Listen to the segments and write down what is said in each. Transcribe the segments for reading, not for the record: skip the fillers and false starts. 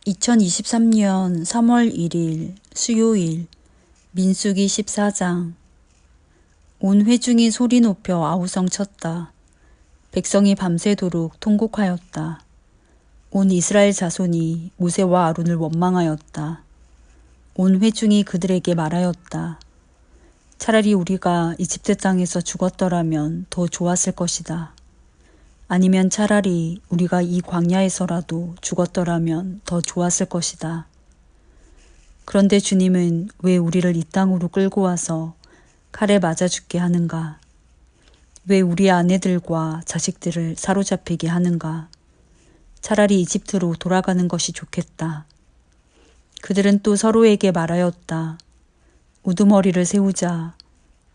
2023년 3월 1일 수요일 민수기 14장. 온 회중이 소리 높여 아우성 쳤다. 백성이 밤새도록 통곡하였다. 온 이스라엘 자손이 모세와 아론을 원망하였다. 온 회중이 그들에게 말하였다. 차라리 우리가 이집트 땅에서 죽었더라면 더 좋았을 것이다. 아니면 차라리 우리가 이 광야에서라도 죽었더라면 더 좋았을 것이다. 그런데 주님은 왜 우리를 이 땅으로 끌고 와서 칼에 맞아 죽게 하는가? 왜 우리 아내들과 자식들을 사로잡히게 하는가? 차라리 이집트로 돌아가는 것이 좋겠다. 그들은 또 서로에게 말하였다. 우두머리를 세우자.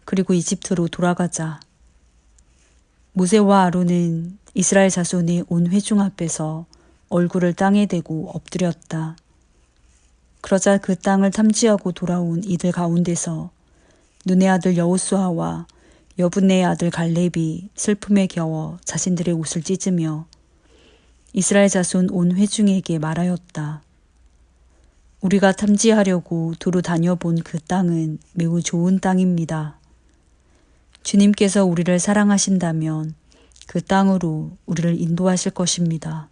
그리고 이집트로 돌아가자. 모세와 아론은 이스라엘 자손의 온 회중 앞에서 얼굴을 땅에 대고 엎드렸다. 그러자 그 땅을 탐지하고 돌아온 이들 가운데서 눈의 아들 여호수아와 여분네의 아들 갈렙이 슬픔에 겨워 자신들의 옷을 찢으며 이스라엘 자손 온 회중에게 말하였다. 우리가 탐지하려고 두루 다녀본 그 땅은 매우 좋은 땅입니다. 주님께서 우리를 사랑하신다면 그 땅으로 우리를 인도하실 것입니다.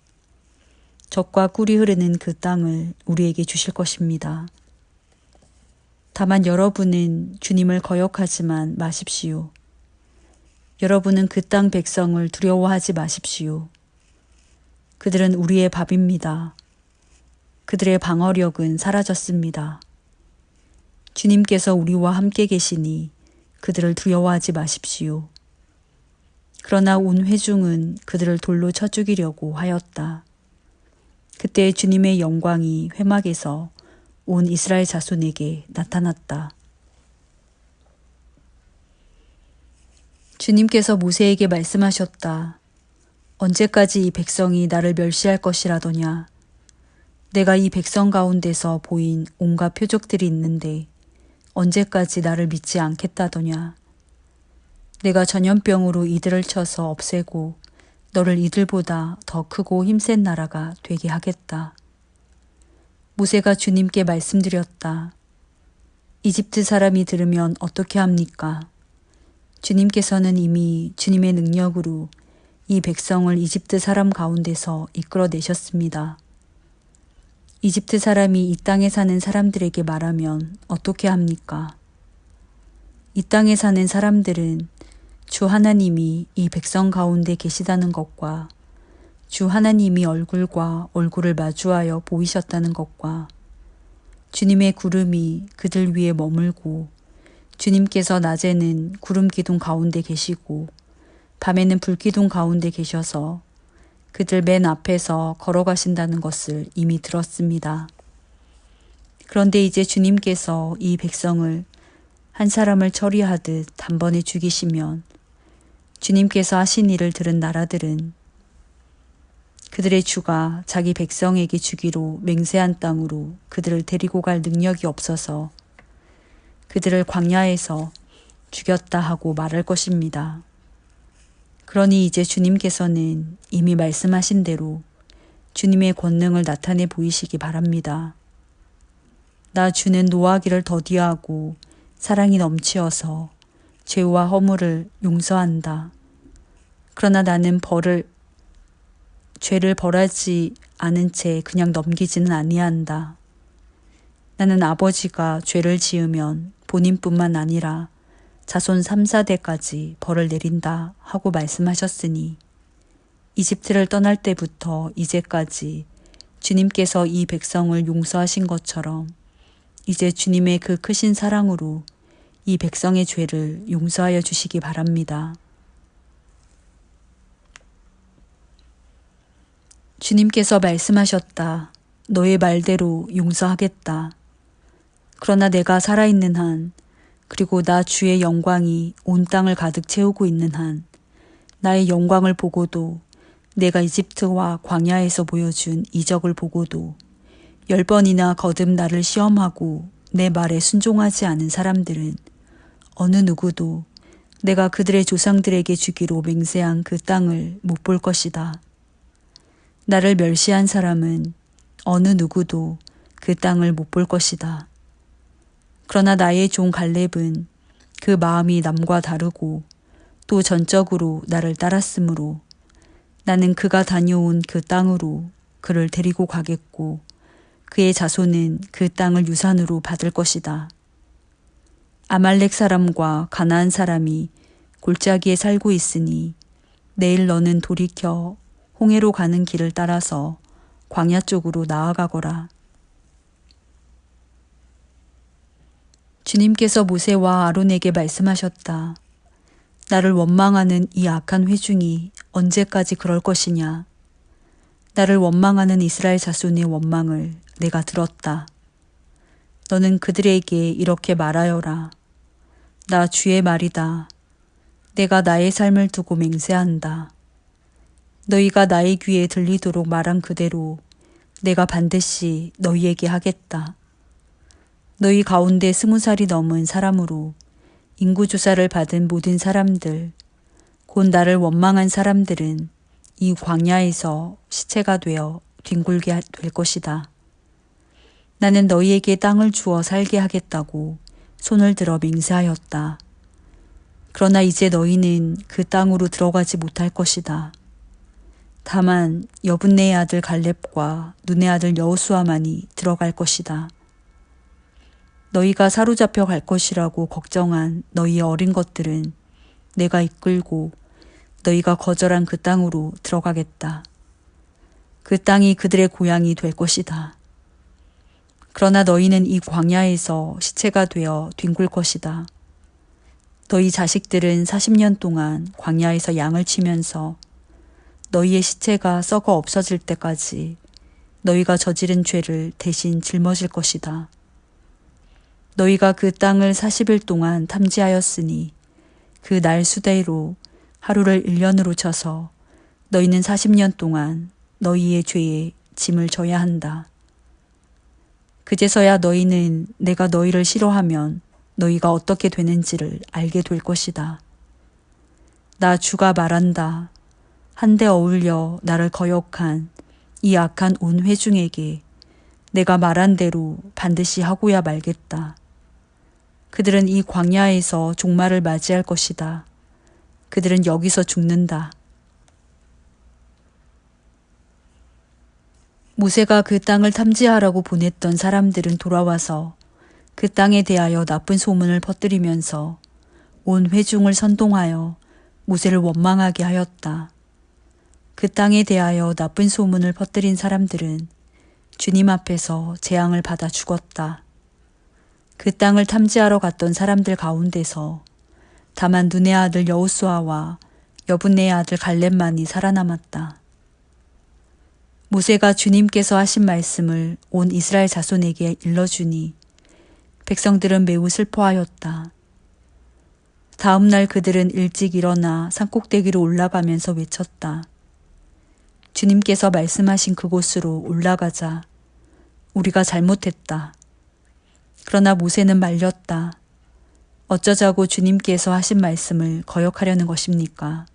젖과 꿀이 흐르는 그 땅을 우리에게 주실 것입니다. 다만 여러분은 주님을 거역하지만 마십시오. 여러분은 그 땅 백성을 두려워하지 마십시오. 그들은 우리의 밥입니다. 그들의 방어력은 사라졌습니다. 주님께서 우리와 함께 계시니 그들을 두려워하지 마십시오. 그러나 온 회중은 그들을 돌로 쳐 죽이려고 하였다. 그때 주님의 영광이 회막에서 온 이스라엘 자손에게 나타났다. 주님께서 모세에게 말씀하셨다. 언제까지 이 백성이 나를 멸시할 것이라더냐. 내가 이 백성 가운데서 보인 온갖 표적들이 있는데 언제까지 나를 믿지 않겠다더냐. 내가 전염병으로 이들을 쳐서 없애고 너를 이들보다 더 크고 힘센 나라가 되게 하겠다. 모세가 주님께 말씀드렸다. 이집트 사람이 들으면 어떻게 합니까? 주님께서는 이미 주님의 능력으로 이 백성을 이집트 사람 가운데서 이끌어내셨습니다. 이집트 사람이 이 땅에 사는 사람들에게 말하면 어떻게 합니까? 이 땅에 사는 사람들은 주 하나님이 이 백성 가운데 계시다는 것과 주 하나님이 얼굴과 얼굴을 마주하여 보이셨다는 것과 주님의 구름이 그들 위에 머물고 주님께서 낮에는 구름 기둥 가운데 계시고 밤에는 불 기둥 가운데 계셔서 그들 맨 앞에서 걸어가신다는 것을 이미 들었습니다. 그런데 이제 주님께서 이 백성을 한 사람을 처리하듯 단번에 죽이시면 주님께서 하신 일을 들은 나라들은 그들의 주가 자기 백성에게 주기로 맹세한 땅으로 그들을 데리고 갈 능력이 없어서 그들을 광야에서 죽였다 하고 말할 것입니다. 그러니 이제 주님께서는 이미 말씀하신 대로 주님의 권능을 나타내 보이시기 바랍니다. 나 주는 노하기를 더디하고 사랑이 넘치어서 죄와 허물을 용서한다. 그러나 나는 죄를 벌하지 않은 채 그냥 넘기지는 아니한다. 나는 아버지가 죄를 지으면 본인뿐만 아니라 자손 3, 4대까지 벌을 내린다 하고 말씀하셨으니 이집트를 떠날 때부터 이제까지 주님께서 이 백성을 용서하신 것처럼 이제 주님의 그 크신 사랑으로 이 백성의 죄를 용서하여 주시기 바랍니다. 주님께서 말씀하셨다. 너의 말대로 용서하겠다. 그러나 내가 살아있는 한, 그리고 나 주의 영광이 온 땅을 가득 채우고 있는 한, 나의 영광을 보고도 내가 이집트와 광야에서 보여준 이적을 보고도 10번이나 거듭 나를 시험하고 내 말에 순종하지 않은 사람들은 어느 누구도 내가 그들의 조상들에게 주기로 맹세한 그 땅을 못 볼 것이다. 나를 멸시한 사람은 어느 누구도 그 땅을 못 볼 것이다. 그러나 나의 종 갈렙은 그 마음이 남과 다르고 또 전적으로 나를 따랐으므로 나는 그가 다녀온 그 땅으로 그를 데리고 가겠고 그의 자손은 그 땅을 유산으로 받을 것이다. 아말렉 사람과 가나안 사람이 골짜기에 살고 있으니 내일 너는 돌이켜 홍해로 가는 길을 따라서 광야 쪽으로 나아가거라. 주님께서 모세와 아론에게 말씀하셨다. 나를 원망하는 이 악한 회중이 언제까지 그럴 것이냐. 나를 원망하는 이스라엘 자손의 원망을 내가 들었다. 너는 그들에게 이렇게 말하여라. 나 주의 말이다. 내가 나의 삶을 두고 맹세한다. 너희가 나의 귀에 들리도록 말한 그대로 내가 반드시 너희에게 하겠다. 너희 가운데 20살이 넘은 사람으로 인구조사를 받은 모든 사람들, 곧 나를 원망한 사람들은 이 광야에서 시체가 되어 뒹굴게 될 것이다. 나는 너희에게 땅을 주어 살게 하겠다고 손을 들어 맹세하였다. 그러나 이제 너희는 그 땅으로 들어가지 못할 것이다. 다만 여분네의 아들 갈렙과 눈의 아들 여호수아만이 들어갈 것이다. 너희가 사로잡혀 갈 것이라고 걱정한 너희의 어린 것들은 내가 이끌고 너희가 거절한 그 땅으로 들어가겠다. 그 땅이 그들의 고향이 될 것이다. 그러나 너희는 이 광야에서 시체가 되어 뒹굴 것이다. 너희 자식들은 40년 동안 광야에서 양을 치면서 너희의 시체가 썩어 없어질 때까지 너희가 저지른 죄를 대신 짊어질 것이다. 너희가 그 땅을 40일 동안 탐지하였으니 그 날 수대로 하루를 1년으로 쳐서 너희는 40년 동안 너희의 죄에 짐을 져야 한다. 그제서야 너희는 내가 너희를 싫어하면 너희가 어떻게 되는지를 알게 될 것이다. 나 주가 말한다. 한데 어울려 나를 거역한 이 악한 온 회중에게 내가 말한 대로 반드시 하고야 말겠다. 그들은 이 광야에서 종말을 맞이할 것이다. 그들은 여기서 죽는다. 모세가 그 땅을 탐지하라고 보냈던 사람들은 돌아와서 그 땅에 대하여 나쁜 소문을 퍼뜨리면서 온 회중을 선동하여 모세를 원망하게 하였다. 그 땅에 대하여 나쁜 소문을 퍼뜨린 사람들은 주님 앞에서 재앙을 받아 죽었다. 그 땅을 탐지하러 갔던 사람들 가운데서 다만 눈의 아들 여호수아와 여분네의 아들 갈렙만이 살아남았다. 모세가 주님께서 하신 말씀을 온 이스라엘 자손에게 일러주니 백성들은 매우 슬퍼하였다. 다음 날 그들은 일찍 일어나 산꼭대기로 올라가면서 외쳤다. 주님께서 말씀하신 그곳으로 올라가자. 우리가 잘못했다. 그러나 모세는 말렸다. 어쩌자고 주님께서 하신 말씀을 거역하려는 것입니까?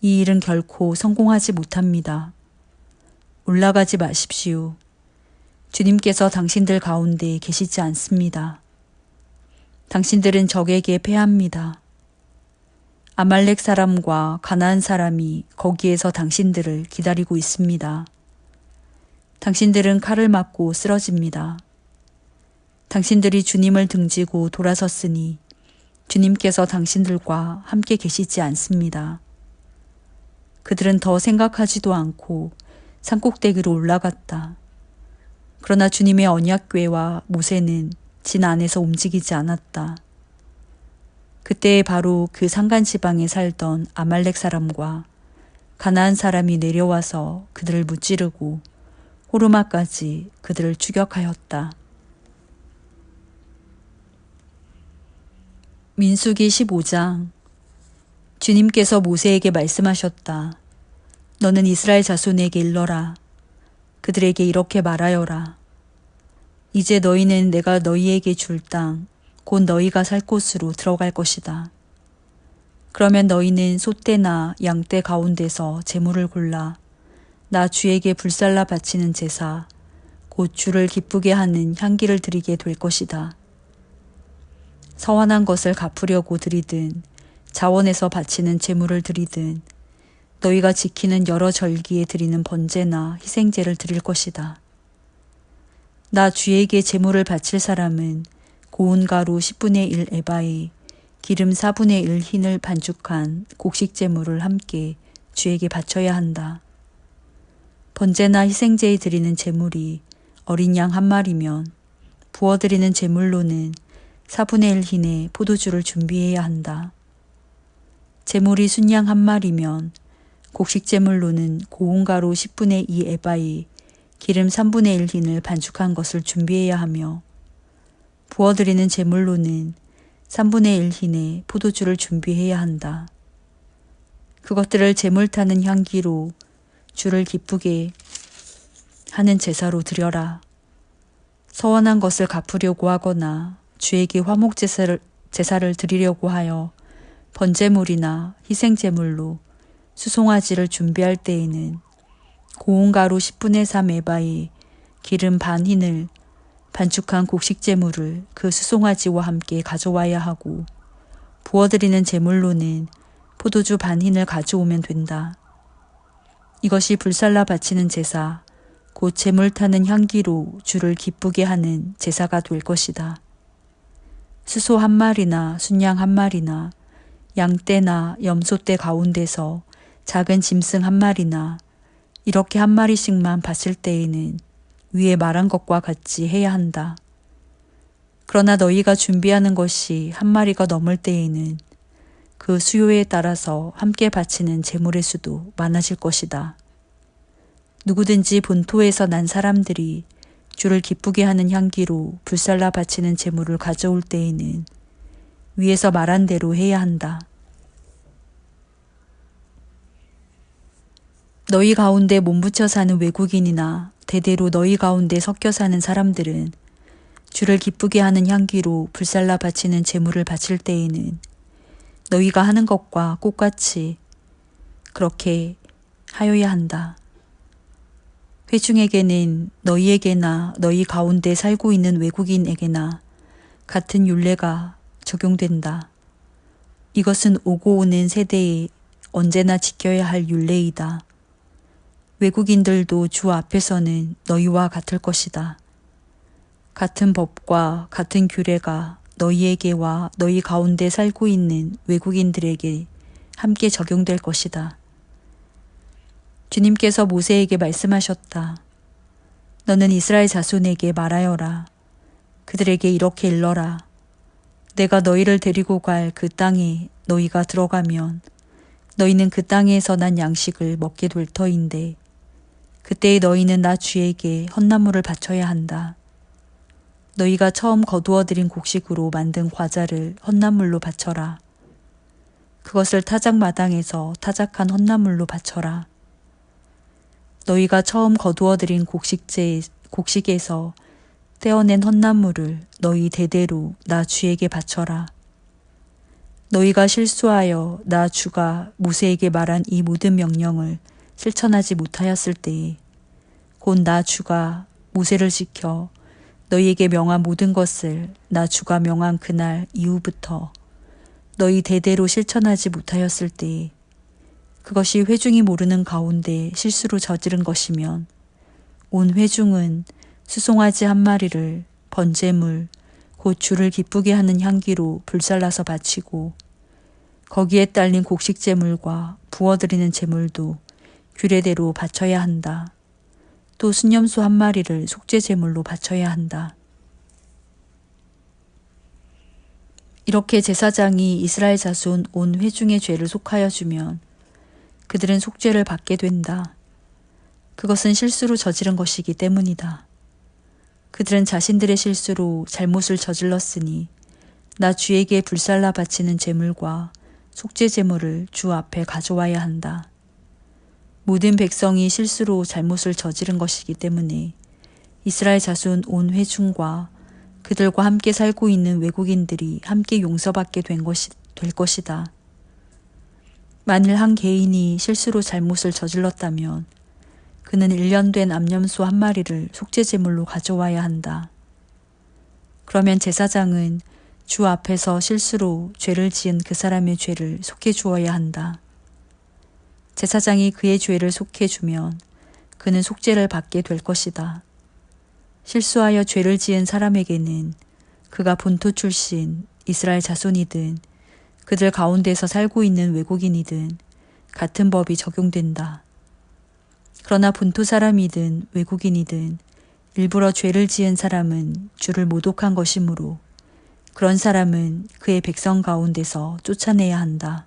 이 일은 결코 성공하지 못합니다. 올라가지 마십시오. 주님께서 당신들 가운데 계시지 않습니다. 당신들은 적에게 패합니다. 아말렉 사람과 가나안 사람이 거기에서 당신들을 기다리고 있습니다. 당신들은 칼을 맞고 쓰러집니다. 당신들이 주님을 등지고 돌아섰으니 주님께서 당신들과 함께 계시지 않습니다. 그들은 더 생각하지도 않고 산꼭대기로 올라갔다. 그러나 주님의 언약궤와 모세는 진 안에서 움직이지 않았다. 그때 바로 그 산간 지방에 살던 아말렉 사람과 가나안 사람이 내려와서 그들을 무찌르고 호르마까지 그들을 추격하였다. 민수기 15장. 주님께서 모세에게 말씀하셨다. 너는 이스라엘 자손에게 일러라. 그들에게 이렇게 말하여라. 이제 너희는 내가 너희에게 줄 땅, 곧 너희가 살 곳으로 들어갈 것이다. 그러면 너희는 소떼나 양떼 가운데서 제물을 골라 나 주에게 불살라 바치는 제사, 곧 주를 기쁘게 하는 향기를 드리게 될 것이다. 서원한 것을 갚으려고 드리든 자원에서 바치는 제물을 드리든 너희가 지키는 여러 절기에 드리는 번제나 희생제를 드릴 것이다. 나 주에게 제물을 바칠 사람은 고운 가루 10분의 1 에바에 기름 4분의 1 흰을 반죽한 곡식 제물을 함께 주에게 바쳐야 한다. 번제나 희생제에 드리는 제물이 어린 양 한 마리면 부어드리는 제물로는 4분의 1 흰의 포도주를 준비해야 한다. 제물이 순양 한 마리면 곡식 제물로는 고운 가루 10분의 2 에바에 기름 3분의 1 흰을 반죽한 것을 준비해야 하며 부어드리는 제물로는 3분의 1 흰의 포도주를 준비해야 한다. 그것들을 제물 타는 향기로 주를 기쁘게 하는 제사로 드려라. 서원한 것을 갚으려고 하거나 주에게 화목 제사를 드리려고 하여 번제물이나 희생제물로 수송아지를 준비할 때에는 고운 가루 10분의 3 에바에 기름 반 흰을 반죽한 곡식 제물을 그 수송아지와 함께 가져와야 하고 부어드리는 제물로는 포도주 반 흰을 가져오면 된다. 이것이 불살라 바치는 제사, 곧 제물 타는 향기로 주를 기쁘게 하는 제사가 될 것이다. 수소 한 마리나 순양 한 마리나 양떼나 염소떼 가운데서 작은 짐승 한 마리나 이렇게 한 마리씩만 바칠 때에는 위에 말한 것과 같이 해야 한다. 그러나 너희가 준비하는 것이 한 마리가 넘을 때에는 그 수요에 따라서 함께 바치는 제물의 수도 많아질 것이다. 누구든지 본토에서 난 사람들이 주를 기쁘게 하는 향기로 불살라 바치는 제물을 가져올 때에는 위에서 말한 대로 해야 한다. 너희 가운데 몸붙여 사는 외국인이나 대대로 너희 가운데 섞여 사는 사람들은 주를 기쁘게 하는 향기로 불살라 바치는 제물을 바칠 때에는 너희가 하는 것과 똑같이 그렇게 하여야 한다. 회중에게는 너희에게나 너희 가운데 살고 있는 외국인에게나 같은 율례가 적용된다. 이것은 오고 오는 세대에 언제나 지켜야 할 율례이다. 외국인들도 주 앞에서는 너희와 같을 것이다. 같은 법과 같은 규례가 너희에게와 너희 가운데 살고 있는 외국인들에게 함께 적용될 것이다. 주님께서 모세에게 말씀하셨다. 너는 이스라엘 자손에게 말하여라. 그들에게 이렇게 일러라. 내가 너희를 데리고 갈 그 땅에 너희가 들어가면 너희는 그 땅에서 난 양식을 먹게 될 터인데 그때에 너희는 나 주에게 헌나물을 바쳐야 한다. 너희가 처음 거두어들인 곡식으로 만든 과자를 헌나물로 바쳐라. 그것을 타작마당에서 타작한 헌나물로 바쳐라. 너희가 처음 거두어들인 곡식에서 떼어낸 헌나물을 너희 대대로 나 주에게 바쳐라. 너희가 실수하여 나 주가 모세에게 말한 이 모든 명령을 실천하지 못하였을 때에 곧 나 주가 모세를 지켜 너희에게 명한 모든 것을 나 주가 명한 그날 이후부터 너희 대대로 실천하지 못하였을 때에 그것이 회중이 모르는 가운데 실수로 저지른 것이면 온 회중은 수송아지 한 마리를 번제물 곧 주를 기쁘게 하는 향기로 불살라서 바치고 거기에 딸린 곡식 제물과 부어드리는 제물도 규례대로 바쳐야 한다. 또 순염소 한 마리를 속죄 제물로 바쳐야 한다. 이렇게 제사장이 이스라엘 자손 온 회중의 죄를 속하여 주면 그들은 속죄를 받게 된다. 그것은 실수로 저지른 것이기 때문이다. 그들은 자신들의 실수로 잘못을 저질렀으니 나 주에게 불살라 바치는 제물과 속죄 제물을 주 앞에 가져와야 한다. 모든 백성이 실수로 잘못을 저지른 것이기 때문에 이스라엘 자손 온 회중과 그들과 함께 살고 있는 외국인들이 함께 용서받게 될 것이다. 만일 한 개인이 실수로 잘못을 저질렀다면 그는 1년 된 암염소 한 마리를 속죄제물로 가져와야 한다. 그러면 제사장은 주 앞에서 실수로 죄를 지은 그 사람의 죄를 속해 주어야 한다. 제사장이 그의 죄를 속해 주면 그는 속죄를 받게 될 것이다. 실수하여 죄를 지은 사람에게는 그가 본토 출신 이스라엘 자손이든 그들 가운데서 살고 있는 외국인이든 같은 법이 적용된다. 그러나 본토 사람이든 외국인이든 일부러 죄를 지은 사람은 주를 모독한 것이므로 그런 사람은 그의 백성 가운데서 쫓아내야 한다.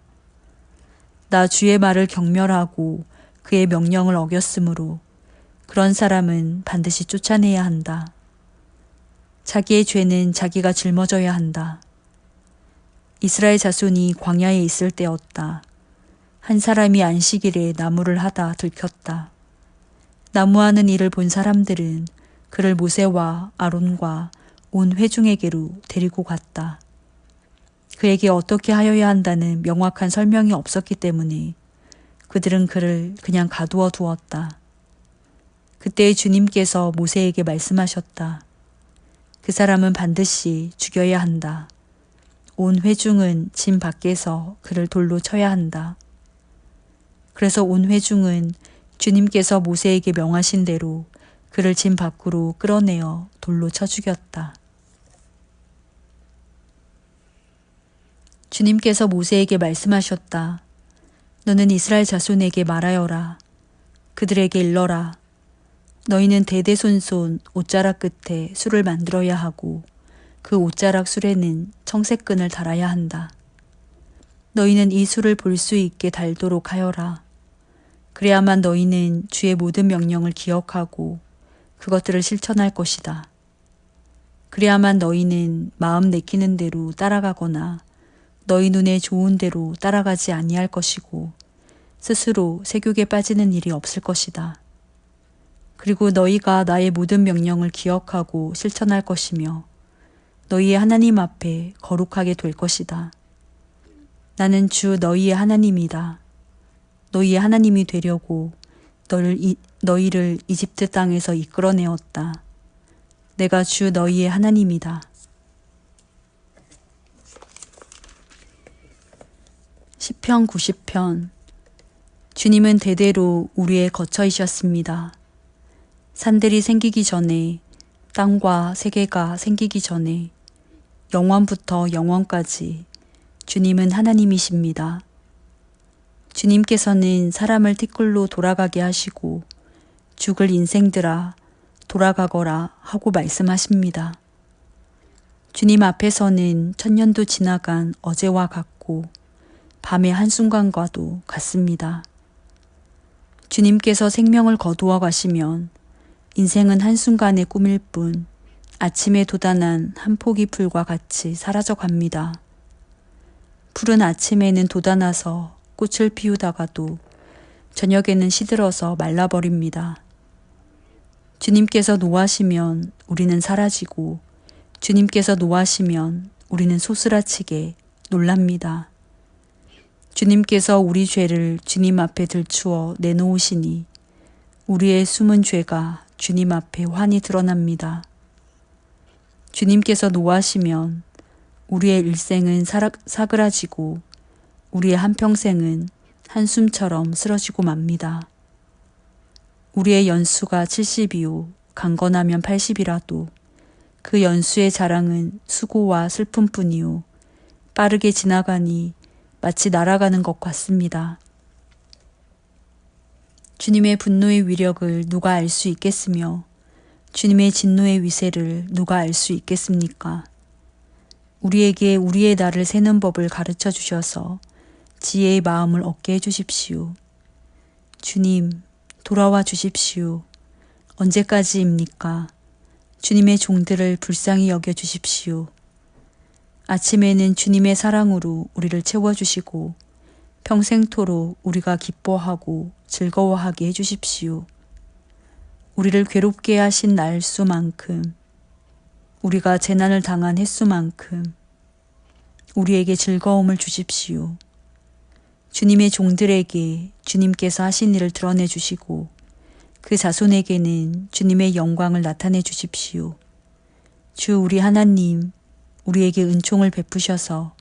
나 주의 말을 경멸하고 그의 명령을 어겼으므로 그런 사람은 반드시 쫓아내야 한다. 자기의 죄는 자기가 짊어져야 한다. 이스라엘 자손이 광야에 있을 때였다. 한 사람이 안식일에 나무를 하다 들켰다. 나무하는 일을 본 사람들은 그를 모세와 아론과 온 회중에게로 데리고 갔다. 그에게 어떻게 하여야 한다는 명확한 설명이 없었기 때문에 그들은 그를 그냥 가두어 두었다. 그때 주님께서 모세에게 말씀하셨다. 그 사람은 반드시 죽여야 한다. 온 회중은 진 밖에서 그를 돌로 쳐야 한다. 그래서 온 회중은 주님께서 모세에게 명하신 대로 그를 진 밖으로 끌어내어 돌로 쳐 죽였다. 주님께서 모세에게 말씀하셨다. 너는 이스라엘 자손에게 말하여라. 그들에게 일러라. 너희는 대대손손 옷자락 끝에 술을 만들어야 하고 그 옷자락 술에는 청색끈을 달아야 한다. 너희는 이 술을 볼 수 있게 달도록 하여라. 그래야만 너희는 주의 모든 명령을 기억하고 그것들을 실천할 것이다. 그래야만 너희는 마음 내키는 대로 따라가거나 너희 눈에 좋은 대로 따라가지 아니할 것이고 스스로 세욕에 빠지는 일이 없을 것이다. 그리고 너희가 나의 모든 명령을 기억하고 실천할 것이며 너희의 하나님 앞에 거룩하게 될 것이다. 나는 주 너희의 하나님이다. 너희의 하나님이 되려고 너희를 이집트 땅에서 이끌어내었다. 내가 주 너희의 하나님이다. 시편 90편. 주님은 대대로 우리의 거처이셨습니다. 산들이 생기기 전에, 땅과 세계가 생기기 전에, 영원부터 영원까지 주님은 하나님이십니다. 주님께서는 사람을 티끌로 돌아가게 하시고 죽을 인생들아 돌아가거라 하고 말씀하십니다. 주님 앞에서는 천년도 지나간 어제와 같고 밤의 한순간과도 같습니다. 주님께서 생명을 거두어 가시면 인생은 한순간의 꿈일 뿐 아침에 돋아난 한 포기 풀과 같이 사라져 갑니다. 풀은 아침에는 돋아나서 꽃을 피우다가도 저녁에는 시들어서 말라버립니다. 주님께서 노하시면 우리는 사라지고 주님께서 노하시면 우리는 소스라치게 놀랍니다. 주님께서 우리 죄를 주님 앞에 들추어 내놓으시니 우리의 숨은 죄가 주님 앞에 환히 드러납니다. 주님께서 노하시면 우리의 일생은 사그라지고 우리의 한평생은 한숨처럼 쓰러지고 맙니다. 우리의 연수가 70이요 강건하면 80이라도 그 연수의 자랑은 수고와 슬픔뿐이요 빠르게 지나가니 마치 날아가는 것 같습니다. 주님의 분노의 위력을 누가 알 수 있겠으며 주님의 진노의 위세를 누가 알 수 있겠습니까? 우리에게 우리의 날을 세는 법을 가르쳐 주셔서 지혜의 마음을 얻게 해주십시오. 주님, 돌아와 주십시오. 언제까지입니까? 주님의 종들을 불쌍히 여겨 주십시오. 아침에는 주님의 사랑으로 우리를 채워주시고 평생토록 우리가 기뻐하고 즐거워하게 해주십시오. 우리를 괴롭게 하신 날수만큼 우리가 재난을 당한 횟수만큼 우리에게 즐거움을 주십시오. 주님의 종들에게 주님께서 하신 일을 드러내 주시고 그 자손에게는 주님의 영광을 나타내 주십시오. 주 우리 하나님, 우리에게 은총을 베푸셔서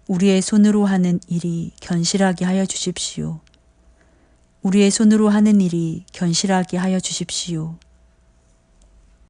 우리의 손으로 하는 일이 견실하게 하여 주십시오. 우리의 손으로 하는 일이 견실하게 하여 주십시오.